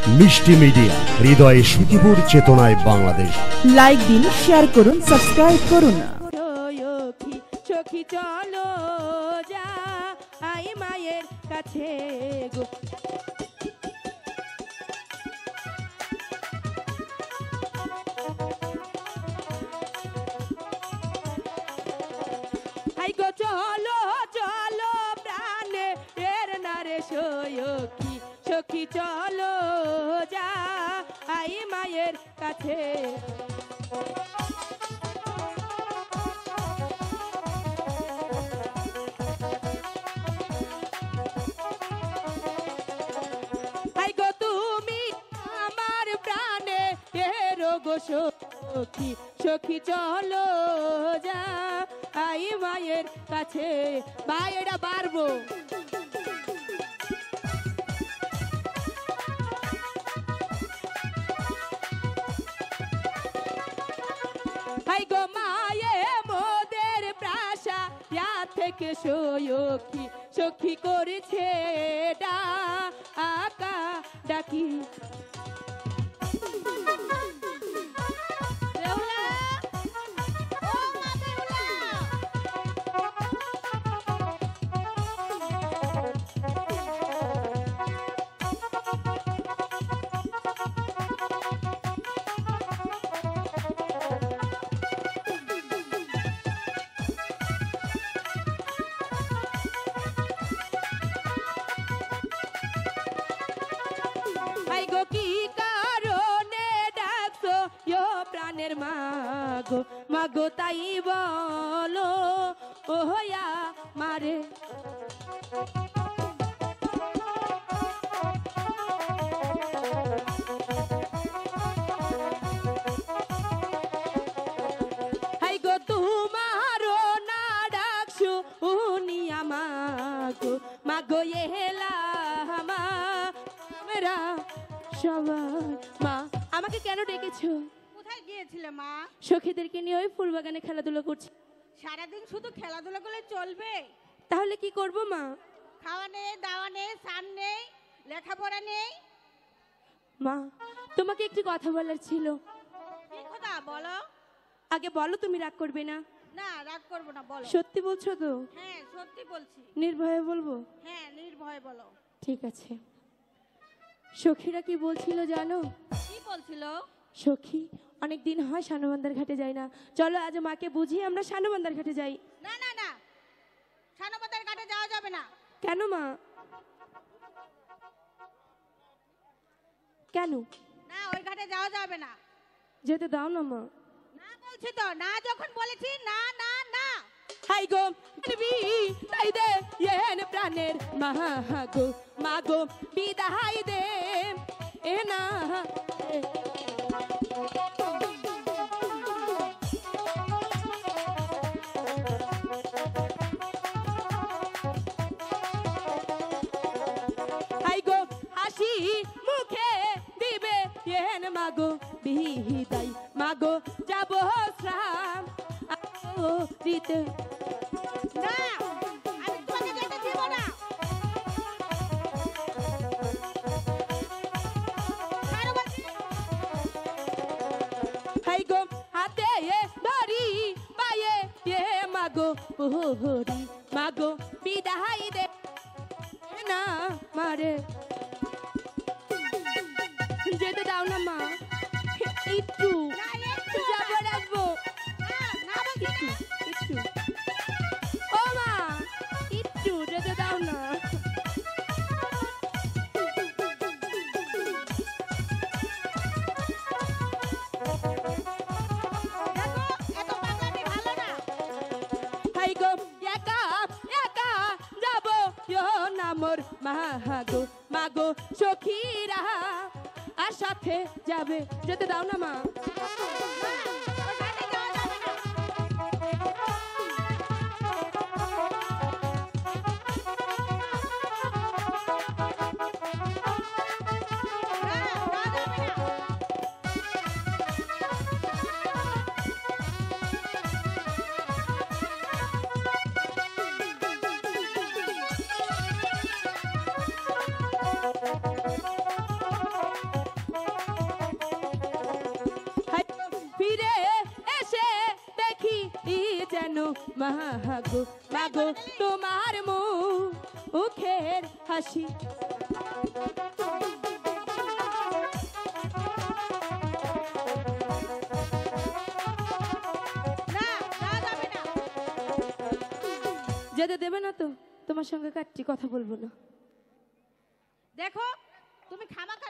মিষ্টি মিডিয়া, হৃদয়ে সুখীপুর, চেতনায় বাংলাদেশ। লাইক দিন, শেয়ার করুন, সাবস্ক্রাইব করুন। সখী চলো যাই মায়ের কাছে গো, চলো চলো প্রাণে এর নারে সখী, সখী চলো যাই মায়ের কাছে। তুমি আমার প্রাণে এর গো সখী, সখী চলো যাই মায়ের কাছে। ভাই এটা পারবো। হাই গো মায়ে মোদের প্রাসা ইয়া থেকে সখী, সখী করেছে ডাকা ডাকি। কি কারণে ডাকছো ইয়ো প্রাণের মাগো, মাগো তাই বলো ও হইয়া মারে। হাই গো তোমারও না ডাকছো উনিয়া মাগো, মাগো এলা আমরা সবাই। মা আমাকে কেন ডেকেছো? কোথায় গিয়েছিলে মা? সখীদেরকে নিয়ে ওই ফুলবাগানে খেলাধুলা করছি। সারাদিন শুধু খেলাধুলা করলে চলবে? তাহলে কি করব মা? খাওয়া নেই, দাওয়া নেই, স্নান নেই, লেখাপড়া নেই। মা তোমাকে একটি কথা বলার ছিল। কি কথা বলো? আগে বলো, তুমি রাগ করবে না? না রাগ করব না, বলো। সত্যি বলছো তো? হ্যাঁ সত্যি বলছি। নির্ভয়ে বলবো? হ্যাঁ নির্ভয়ে বলো। ঠিক আছে। সখীরা কি বলছিল জানো? কি বলছিল? সখী অনেক দিন হয় শানবান্দার ঘাটে যাই না, চলো আজ মাকে বুঝিয়ে আমরা শানবান্দার ঘাটে যাই। না না না, শানবান্দার ঘাটে যাওয়া যাবে না। কেন মা? কেন? না ওই ঘাটে যাওয়া যাবে না। যেতে দাও না মা। না বলছি তো, না যখন বলেছি না না না। হাই গো তাই দে এন প্রাণের মাগো, মাগো বিদায় দে এ না। হাই গো হাসি মুখে দিবে এন মাগো বিদায়, মাগো যাবো শ্রাম দিতে। না আমি তোমাকে যেতে দেব না। হাই গো হাতে ধরি পায়ে মাগো হরি, মাগো বিদায় দে না মারে। যেতে দাও না মা, একটু যাবো রাখবো। একটু ও মা, একটু যেতে দাও না। হাই গো একা একা যাবো নামর মাগো, মাগো সখীরা আর সাথে যাবে। যেতে দাও না মা। কেন মাগো মাগো তোমার মুখের হাসি। না যাওয়া যাবে না। যেতে দেবে না তো? তোমার সঙ্গে কাটছি, কথা বলবো না। দেখো তুমি খামাখা